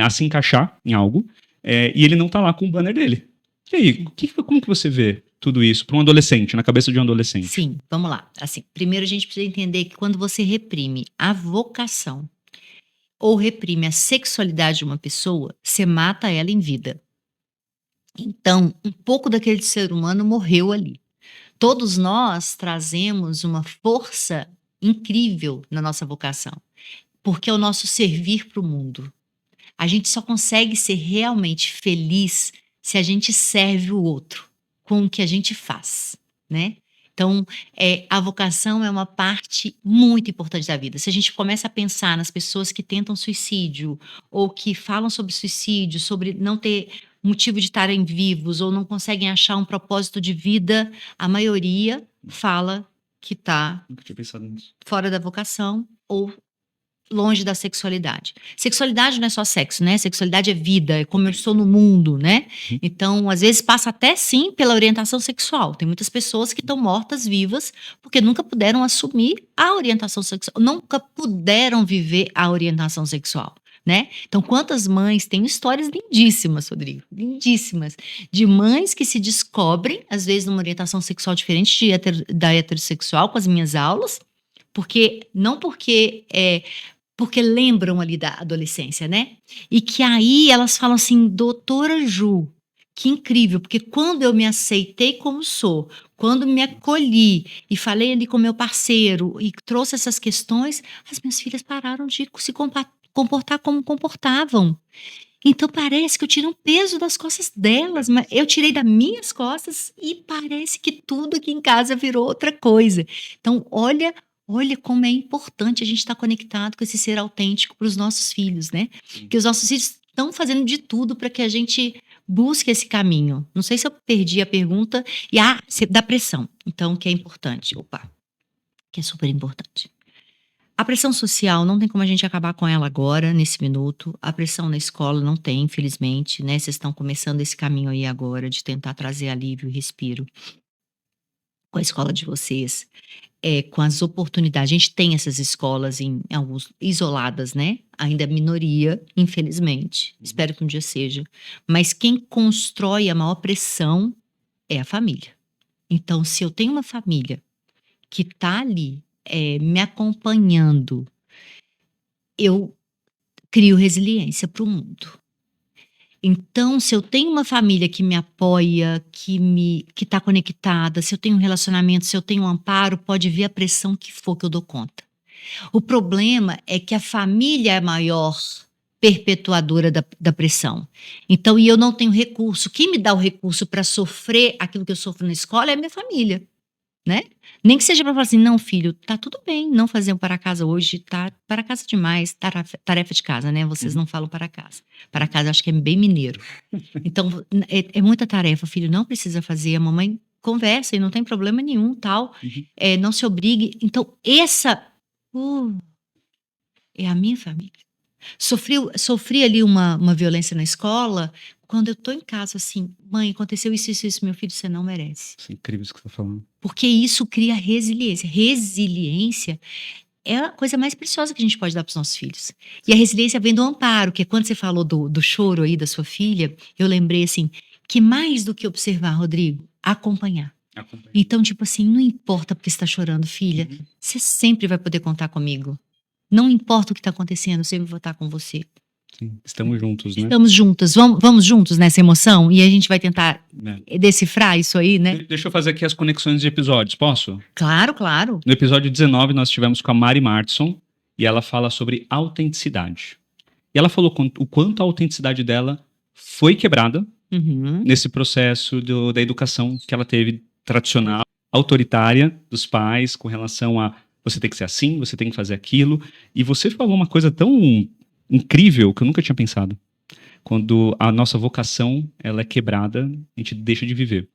a se encaixar em algo, e ele não tá lá com o banner dele. E aí, como que você vê tudo isso para um adolescente, na cabeça de um adolescente? Sim, vamos lá. Assim, primeiro a gente precisa entender que quando você reprime a vocação ou reprime a sexualidade de uma pessoa, você mata ela em vida. Então, um pouco daquele ser humano morreu ali. Todos nós trazemos uma força incrível na nossa vocação, porque é o nosso servir para o mundo. A gente só consegue ser realmente feliz se a gente serve o outro com o que a gente faz, né? Então, a vocação é uma parte muito importante da vida. Se a gente começa a pensar nas pessoas que tentam suicídio, ou que falam sobre suicídio, sobre não ter motivo de estarem vivos, ou não conseguem achar um propósito de vida, a maioria fala que está Nunca tinha pensado nisso. fora da vocação ou longe da sexualidade. Sexualidade não é só sexo, né? Sexualidade é vida, é como eu estou no mundo, né? Então, às vezes passa até sim pela orientação sexual. Tem muitas pessoas que estão mortas vivas porque nunca puderam assumir a orientação sexual, nunca puderam viver a orientação sexual, né? Então, quantas mães têm histórias lindíssimas, Rodrigo, lindíssimas, de mães que se descobrem, às vezes, numa orientação sexual diferente da heterossexual, com as minhas aulas, porque lembram ali da adolescência, né? E que aí elas falam assim, doutora Ju, que incrível, porque quando eu me aceitei como sou, quando me acolhi e falei ali com meu parceiro e trouxe essas questões, as minhas filhas pararam de se comportar como comportavam. Então parece que eu tirei um peso das costas delas, mas eu tirei das minhas costas e parece que tudo aqui em casa virou outra coisa. Então olha como é importante a gente estar conectado com esse ser autêntico para os nossos filhos, né? Sim. Que os nossos filhos estão fazendo de tudo para que a gente busque esse caminho. Não sei se eu perdi a pergunta. Da pressão. Então, que é importante. Opa, que é super importante. A pressão social não tem como a gente acabar com ela agora, nesse minuto. A pressão na escola não tem, infelizmente, né? Vocês estão começando esse caminho aí agora de tentar trazer alívio e respiro com a escola de vocês, com as oportunidades. A gente tem essas escolas em alguns isoladas, né? Ainda é minoria, infelizmente. Espero que um dia seja. Mas quem constrói a maior pressão é a família. Então, se eu tenho uma família que está ali me acompanhando, eu crio resiliência para o mundo. Então, se eu tenho uma família que me apoia, que está conectada, se eu tenho um relacionamento, se eu tenho um amparo, pode vir a pressão que for que eu dou conta. O problema é que a família é a maior perpetuadora da pressão. Então, e eu não tenho recurso. Quem me dá o recurso para sofrer aquilo que eu sofro na escola é a minha família, né? Nem que seja para falar assim, não, filho, tá tudo bem não fazer um para casa hoje, tá para casa demais, tarefa de casa, né? Vocês não falam para casa. Para casa acho que é bem mineiro. Então, é muita tarefa, filho, não precisa fazer, a mamãe conversa e não tem problema nenhum, tal. Não se obrigue. Então, essa é a minha família. Sofri ali uma violência na escola, quando eu tô em casa assim, mãe, aconteceu isso, meu filho, você não merece. Isso é incrível isso que você está falando. Porque isso cria resiliência. Resiliência é a coisa mais preciosa que a gente pode dar para os nossos filhos. E a resiliência vem do amparo, que é quando você falou do choro aí da sua filha, eu lembrei assim, que mais do que observar, Rodrigo, acompanhar. Então, tipo assim, não importa porque você está chorando, filha, você sempre vai poder contar comigo. Não importa o que está acontecendo, eu sempre vou estar com você. Sim, estamos juntos, né? Estamos juntas, vamos juntos nessa emoção e a gente vai tentar decifrar isso aí, né? Deixa eu fazer aqui as conexões de episódios, posso? Claro, claro. No episódio 19 nós tivemos com a Mari Martson e ela fala sobre autenticidade. E ela falou o quanto a autenticidade dela foi quebrada nesse processo da educação que ela teve tradicional, autoritária dos pais com relação a você tem que ser assim, você tem que fazer aquilo. E você falou uma coisa tão incrível que eu nunca tinha pensado. Quando a nossa vocação ela é quebrada, a gente deixa de viver.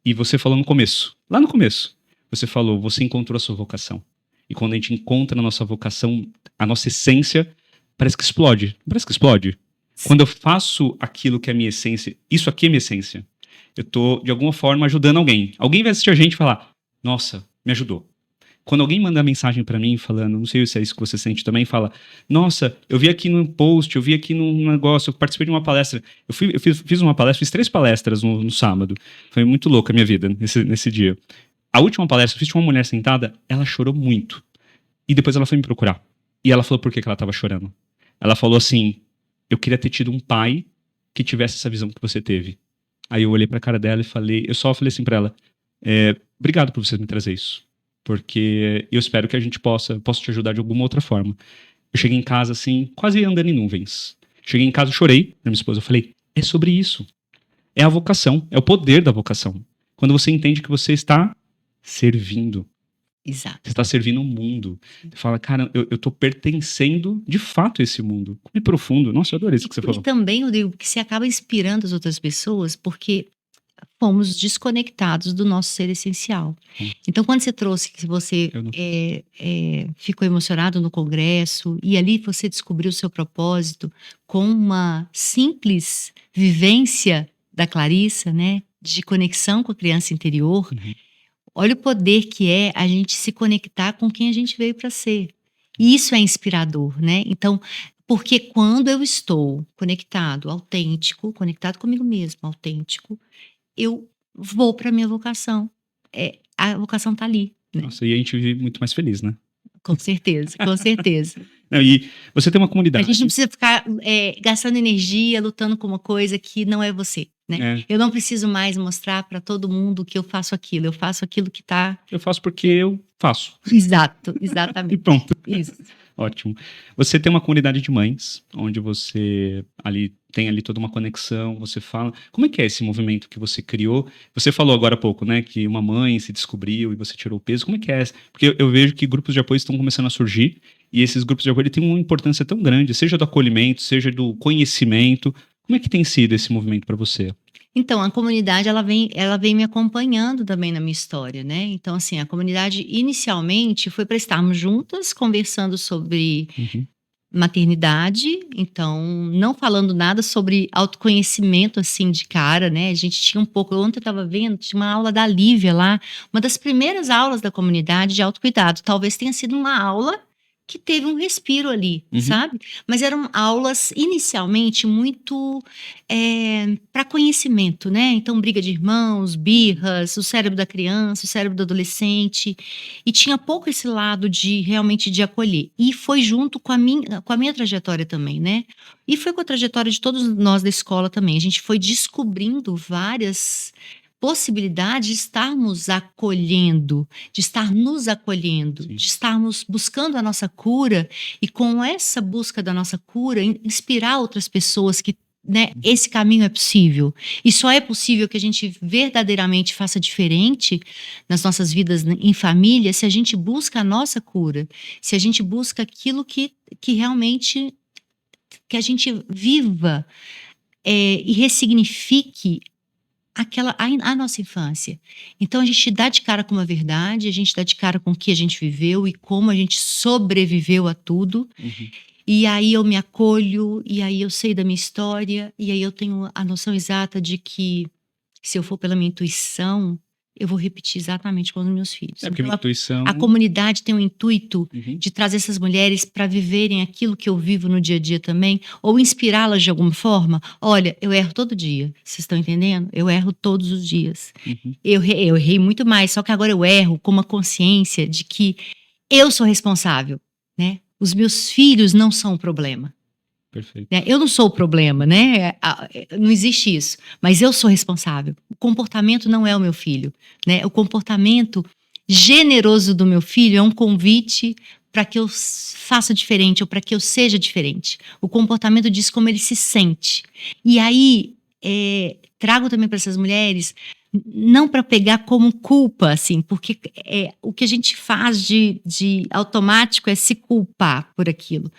E você falou no começo, lá no começo, você falou, você encontrou a sua vocação. E quando a gente encontra a nossa vocação, a nossa essência, parece que explode. Não parece que explode? Sim. Quando eu faço aquilo que é a minha essência, isso aqui é minha essência. Eu tô, de alguma forma, ajudando alguém. Alguém vai assistir a gente e falar, nossa, me ajudou. Quando alguém manda mensagem pra mim falando, não sei se é isso que você sente também, fala, nossa, eu vi aqui no post, eu vi aqui num negócio, eu participei de uma palestra, eu fiz uma palestra, fiz 3 palestras no sábado, foi muito louca a minha vida nesse dia. A última palestra que eu fiz, tinha uma mulher sentada, ela chorou muito, e depois ela foi me procurar, e ela falou por que ela tava chorando. Ela falou assim, eu queria ter tido um pai que tivesse essa visão que você teve. Aí eu olhei pra cara dela e falei, eu só falei assim pra ela, obrigado por você me trazer isso. Porque eu espero que a gente possa te ajudar de alguma outra forma. Eu cheguei em casa, assim, quase andando em nuvens. Cheguei em casa, chorei pra minha esposa. Eu falei, é sobre isso. É a vocação, é o poder da vocação. Quando você entende que você está servindo. Exato. Você está servindo o mundo. Você fala, cara, eu tô pertencendo de fato a esse mundo. Como é profundo. Nossa, eu adorei isso que você falou. E também, eu digo, que você acaba inspirando as outras pessoas, porque fomos desconectados do nosso ser essencial. Então, quando você trouxe que você ficou emocionado no congresso e ali você descobriu o seu propósito com uma simples vivência da Clarissa, né, de conexão com a criança interior, olha o poder que é a gente se conectar com quem a gente veio para ser. E isso é inspirador, né? Então, porque quando eu estou conectado, autêntico, conectado comigo mesmo, autêntico, eu vou para a minha vocação. A vocação está ali. Né? Nossa, e a gente vive muito mais feliz, né? Com certeza, com certeza. Não, e você tem uma comunidade. A gente não precisa ficar gastando energia, lutando com uma coisa que não é você. Né? Eu não preciso mais mostrar para todo mundo que eu faço aquilo. Eu faço aquilo que está... Eu faço porque eu faço. Exato, exatamente. E pronto. Isso. Ótimo. Você tem uma comunidade de mães, onde você ali tem ali toda uma conexão, você fala. Como é que é esse movimento que você criou? Você falou agora há pouco, né, que uma mãe se descobriu e você tirou o peso. Como é que é? Porque eu vejo que grupos de apoio estão começando a surgir e esses grupos de apoio têm uma importância tão grande, seja do acolhimento, seja do conhecimento. Como é que tem sido esse movimento para você? Então, a comunidade, ela vem me acompanhando também na minha história, né? Então, assim, a comunidade inicialmente foi para estarmos juntas, conversando sobre Uhum. maternidade, então, não falando nada sobre autoconhecimento, assim, de cara, né? A gente tinha um pouco, ontem eu estava vendo, tinha uma aula da Lívia lá, uma das primeiras aulas da comunidade de autocuidado, talvez tenha sido uma aula que teve um respiro ali, Uhum. sabe? Mas eram aulas inicialmente muito para conhecimento, né? Então, briga de irmãos, birras, o cérebro da criança, o cérebro do adolescente, e tinha pouco esse lado de realmente de acolher. E foi junto com a minha trajetória também, né? E foi com a trajetória de todos nós da escola também. A gente foi descobrindo várias possibilidades de estarmos acolhendo, de estar nos acolhendo, Sim. de estarmos buscando a nossa cura e com essa busca da nossa cura inspirar outras pessoas que, né, esse caminho é possível. E só é possível que a gente verdadeiramente faça diferente nas nossas vidas em família se a gente busca a nossa cura, se a gente busca aquilo que realmente que a gente viva e ressignifique a nossa infância. Então a gente dá de cara com a verdade, a gente dá de cara com o que a gente viveu e como a gente sobreviveu a tudo. Uhum. E aí eu me acolho, e aí eu sei da minha história, e aí eu tenho a noção exata de que se eu for pela minha intuição, eu vou repetir exatamente com os meus filhos. É porque Então, minha intuição. a comunidade tem o intuito Uhum. de trazer essas mulheres para viverem aquilo que eu vivo no dia a dia também, ou inspirá-las de alguma forma. Olha, eu erro todo dia, vocês estão entendendo? Eu erro todos os dias. Uhum. Eu errei muito mais, só que agora eu erro com uma consciência de que eu sou responsável, né? Os meus filhos não são o problema. Perfeito. Né? Eu não sou o problema, né? Não existe isso. Mas eu sou responsável. O comportamento não é o meu filho, né? O comportamento generoso do meu filho é um convite para que eu faça diferente ou para que eu seja diferente. O comportamento diz como ele se sente. E aí trago também para essas mulheres não para pegar como culpa, assim, porque o que a gente faz de automático é se culpar por aquilo.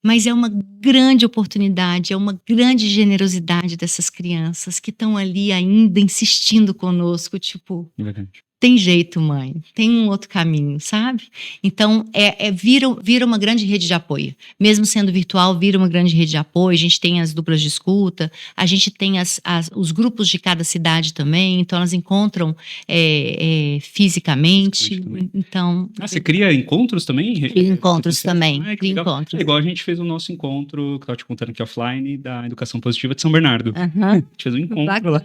Mas é uma grande oportunidade, é uma grande generosidade dessas crianças que estão ali ainda insistindo conosco, tipo, Verdade. tem jeito, mãe, tem um outro caminho, sabe? Então, vira uma grande rede de apoio. Mesmo sendo virtual, vira uma grande rede de apoio. A gente tem as duplas de escuta, a gente tem os grupos de cada cidade também, então elas encontram fisicamente. Também. Então, Você cria encontros também? cria encontros também, que cria legal. encontros. É igual a gente fez o nosso encontro, que eu tava te contando aqui offline, da Educação Positiva de São Bernardo. Aham. A gente fez um encontro lá.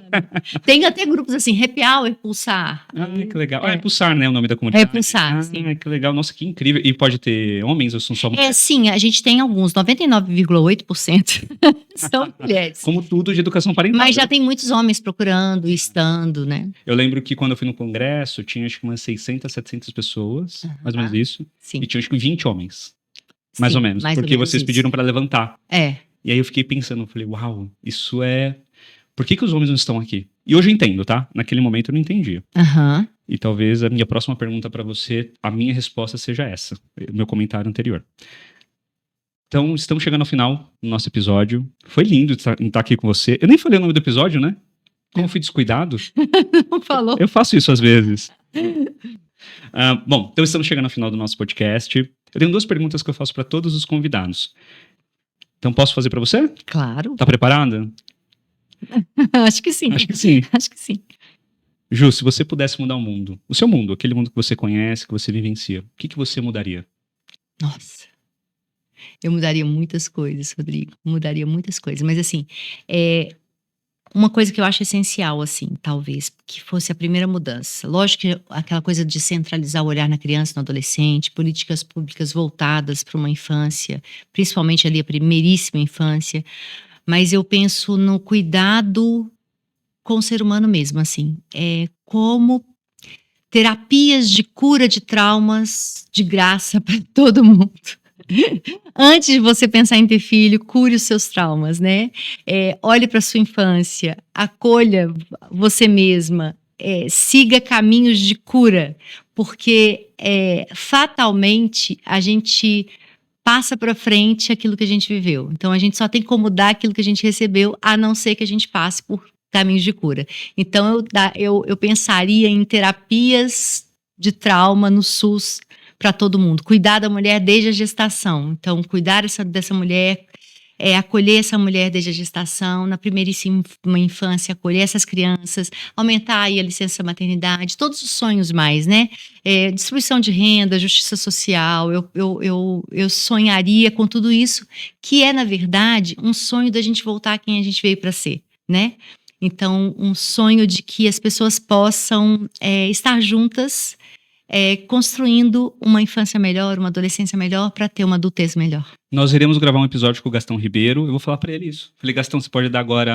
Tem até grupos assim, Happy Hour, Pulsar. Que legal. É Pulsar, né? O nome da comunidade. É Pulsar, sim. Que legal. Nossa, que incrível. E pode ter homens ou são só mulheres? Sim, a gente tem alguns, 99,8% são mulheres. Como tudo de educação parental. Mas já tem muitos homens procurando, estando, né? Eu lembro que quando eu fui no congresso, tinha acho que umas 600, 700 pessoas, mais ou menos isso. Sim. E tinha acho que 20 homens, mais Sim, ou menos. mais ou Porque menos vocês isso. pediram para levantar. É. E aí eu fiquei pensando, eu falei, uau, isso é... Por que os homens não estão aqui? E hoje eu entendo, tá? Naquele momento eu não entendia. Aham. E talvez a minha próxima pergunta para você, a minha resposta seja essa, o meu comentário anterior. Então, estamos chegando ao final do nosso episódio. Foi lindo estar aqui com você. Eu nem falei o nome do episódio, né? Como eu fui descuidado. Não falou. Eu faço isso às vezes. Bom, então estamos chegando ao final do nosso podcast. Eu tenho 2 perguntas que eu faço para todos os convidados. Então, posso fazer para você? Claro. Tá preparada? Acho que sim. Acho que sim. Acho que sim. Ju, se você pudesse mudar o mundo, o seu mundo, aquele mundo que você conhece, que você vivencia, o que você mudaria? Nossa. Eu mudaria muitas coisas, Rodrigo. Mudaria muitas coisas. Mas, assim, uma coisa que eu acho essencial, assim, talvez, que fosse a primeira mudança. Lógico que aquela coisa de centralizar o olhar na criança, no adolescente, políticas públicas voltadas para uma infância, principalmente ali a primeiríssima infância. Mas eu penso no cuidado com o ser humano mesmo, assim. Como terapias de cura de traumas de graça para todo mundo. Antes de você pensar em ter filho, cure os seus traumas, né? Olhe para sua infância, acolha você mesma, siga caminhos de cura, porque fatalmente a gente passa para frente aquilo que a gente viveu. Então a gente só tem como dar aquilo que a gente recebeu, a não ser que a gente passe por caminhos de cura. Então eu pensaria em terapias de trauma no SUS para todo mundo. Cuidar da mulher desde a gestação. Então, cuidar dessa mulher, acolher essa mulher desde a gestação, na primeiríssima infância, acolher essas crianças, aumentar aí a licença maternidade, todos os sonhos mais, né? Distribuição de renda, justiça social, eu sonharia com tudo isso, que é, na verdade, um sonho da gente voltar a quem a gente veio para ser, né? Então, um sonho de que as pessoas possam estar juntas, construindo uma infância melhor, uma adolescência melhor, para ter uma adultez melhor. Nós iremos gravar um episódio com o Gastão Ribeiro. Eu vou falar para ele isso. Falei, Gastão, você pode dar agora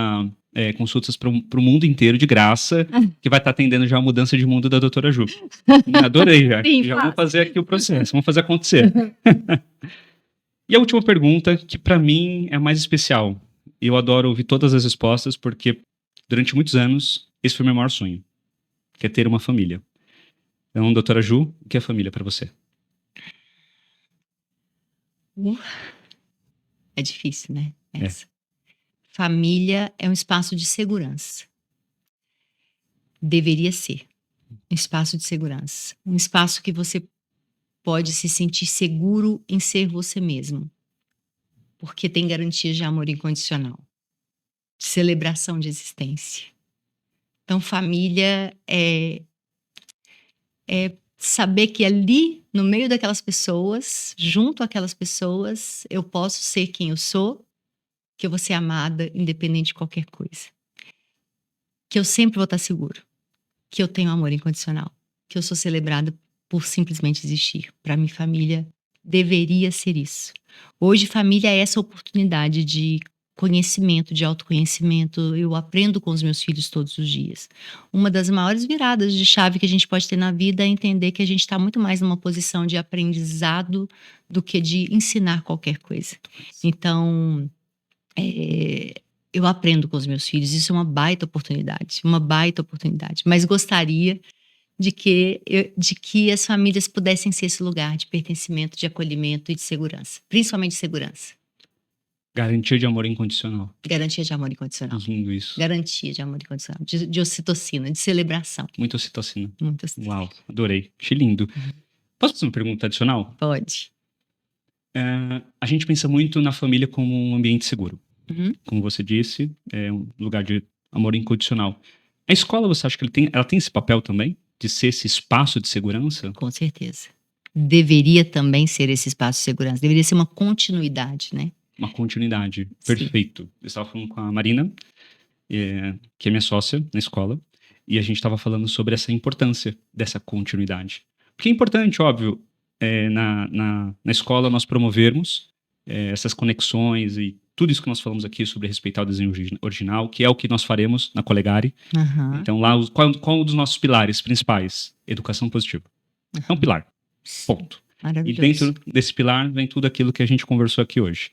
consultas para o mundo inteiro de graça, que vai estar atendendo já a mudança de mundo da doutora Ju. Adorei já. Sim, já vamos fazer aqui o processo, vamos fazer acontecer. E a última pergunta, que para mim é a mais especial. Eu adoro ouvir todas as respostas, porque durante muitos anos esse foi o meu maior sonho, que é ter uma família. Então, doutora Ju, o que é família para você? É difícil, né? Essa. Família é um espaço de segurança. Deveria ser um espaço de segurança. Um espaço que você pode se sentir seguro em ser você mesmo. Porque tem garantias de amor incondicional. De celebração de existência. Então, família é saber que ali, no meio daquelas pessoas, junto àquelas pessoas, eu posso ser quem eu sou, que eu vou ser amada, independente de qualquer coisa. Que eu sempre vou estar seguro. Que eu tenho amor incondicional. Que eu sou celebrada por simplesmente existir. Para mim, família deveria ser isso. Hoje, família é essa oportunidade de conhecimento, de autoconhecimento. Eu aprendo com os meus filhos todos os dias. Uma das maiores viradas de chave que a gente pode ter na vida é entender que a gente está muito mais numa posição de aprendizado do que de ensinar qualquer coisa. Então, eu aprendo com os meus filhos. Isso é uma baita oportunidade, mas gostaria de que as famílias pudessem ser esse lugar de pertencimento, de acolhimento e de segurança, principalmente de segurança. Garantia de amor incondicional. Garantia de amor incondicional. Lindo isso. Garantia de amor incondicional, de ocitocina, de celebração. Muita ocitocina. Muita ocitocina. Uau, adorei. Achei lindo. Posso fazer uma pergunta adicional? Pode. A gente pensa muito na família como um ambiente seguro. Uhum. Como você disse, é um lugar de amor incondicional. A escola, você acha que ela tem esse papel também? De ser esse espaço de segurança? Com certeza. Deveria também ser esse espaço de segurança. Deveria ser uma continuidade, né? Uma continuidade. Perfeito. Sim. Eu estava falando com a Marina, que é minha sócia na escola, e a gente estava falando sobre essa importância dessa continuidade. Porque é importante, óbvio, na escola nós promovermos essas conexões e tudo isso que nós falamos aqui sobre respeitar o desenho original, que é o que nós faremos na Colegare. Uhum. Então, lá, qual um dos nossos pilares principais? Educação positiva. Uhum. É um pilar. Ponto. E dentro desse pilar vem tudo aquilo que a gente conversou aqui hoje.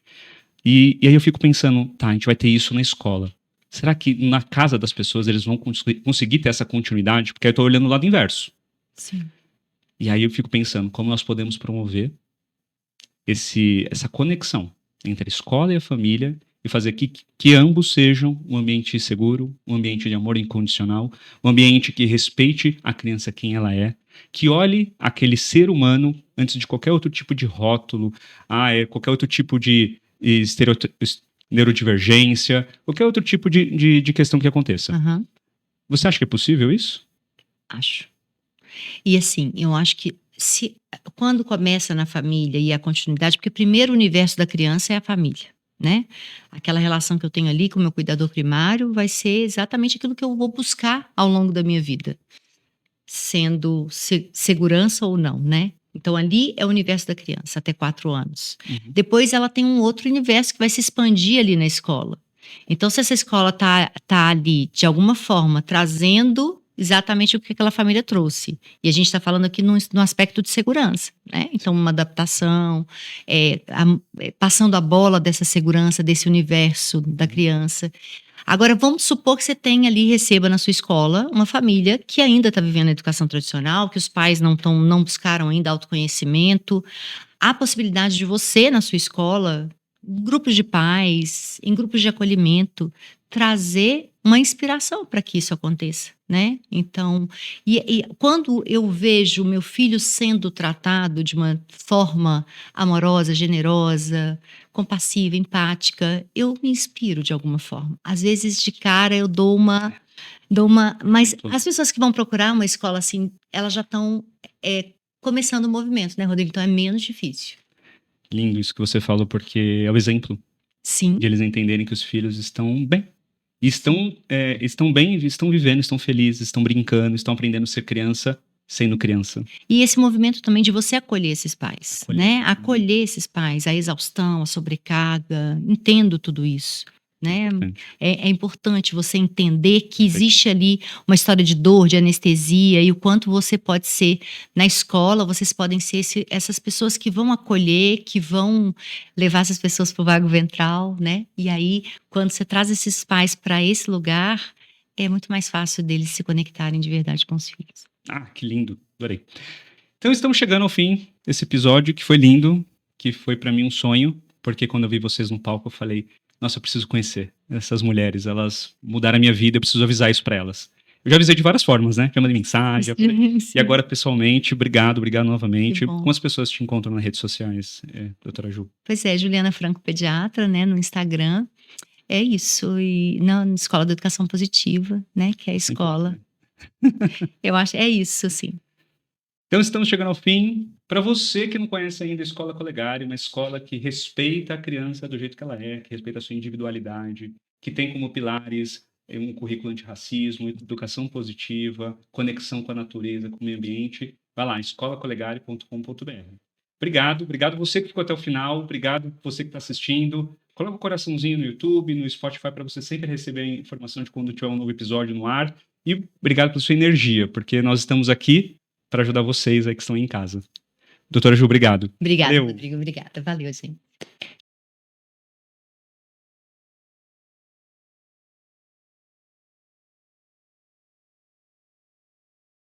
E aí eu fico pensando, tá, a gente vai ter isso na escola. Será que na casa das pessoas eles vão conseguir ter essa continuidade? Porque eu tô olhando o lado inverso. Sim. E aí eu fico pensando, como nós podemos promover essa conexão entre a escola e a família e fazer que ambos sejam um ambiente seguro, um ambiente de amor incondicional, um ambiente que respeite a criança quem ela é, que olhe aquele ser humano antes de qualquer outro tipo de rótulo, qualquer outro tipo de neurodivergência, qualquer outro tipo de questão que aconteça. Uhum. Você acha que é possível isso? Acho. E assim, eu acho que quando começa na família e a continuidade, porque primeiro o universo da criança é a família, né? Aquela relação que eu tenho ali com o meu cuidador primário vai ser exatamente aquilo que eu vou buscar ao longo da minha vida, sendo segurança ou não, né? Então ali é o universo da criança, até 4 anos. Uhum. Depois ela tem um outro universo que vai se expandir ali na escola. Então se essa escola tá ali, de alguma forma, trazendo exatamente o que aquela família trouxe. E a gente está falando aqui no aspecto de segurança, né? Então, uma adaptação, passando a bola dessa segurança, desse universo da criança. Agora, vamos supor que você tenha ali, receba na sua escola uma família que ainda está vivendo a educação tradicional, que os pais não buscaram ainda autoconhecimento. Há possibilidade de você, na sua escola, grupos de pais, em grupos de acolhimento, trazer uma inspiração para que isso aconteça, né? Então, e quando eu vejo meu filho sendo tratado de uma forma amorosa, generosa, compassiva, empática, eu me inspiro de alguma forma. Às vezes, de cara, eu mas as pessoas que vão procurar uma escola assim, elas já estão começando o movimento, né, Rodrigo? Então é menos difícil. Lindo isso que você falou, porque é o exemplo Sim. de eles entenderem que os filhos estão bem. Estão bem, estão vivendo, estão felizes, estão brincando, estão aprendendo a ser criança, sendo criança. E esse movimento também de você acolher esses pais, Acolher. né? Acolher esses pais, a exaustão, a sobrecarga, entendo tudo isso, né? É importante você entender que existe ali uma história de dor, de anestesia, e o quanto você pode ser na escola, vocês podem ser essas pessoas que vão acolher, que vão levar essas pessoas para o vago ventral, né? E aí, quando você traz esses pais para esse lugar, é muito mais fácil deles se conectarem de verdade com os filhos. Ah, que lindo, adorei. Então estamos chegando ao fim desse episódio, que foi lindo, que foi para mim um sonho, porque quando eu vi vocês no palco eu falei, nossa, eu preciso conhecer essas mulheres, elas mudaram a minha vida, eu preciso avisar isso para elas. Eu já avisei de várias formas, né? Já mandei mensagem, e agora pessoalmente, obrigado novamente. Como as pessoas te encontram nas redes sociais, doutora Ju? Pois é, Juliana Franco Pediatra, né, no Instagram. É isso, e na Escola da Educação Positiva, né, que é a escola. Eu acho, é isso, assim. Então estamos chegando ao fim. Para você que não conhece ainda a Escola Colegari, uma escola que respeita a criança do jeito que ela é, que respeita a sua individualidade, que tem como pilares um currículo antirracismo, educação positiva, conexão com a natureza, com o meio ambiente, vai lá, escolacolegari.com.br. Obrigado você que ficou até o final, obrigado você que está assistindo. Coloca um coraçãozinho no YouTube, no Spotify, para você sempre receber a informação de quando tiver um novo episódio no ar. E obrigado pela sua energia, porque nós estamos aqui para ajudar vocês aí que estão em casa. Doutora Ju, obrigado. Obrigada, Valeu. Rodrigo. Obrigada. Valeu, gente.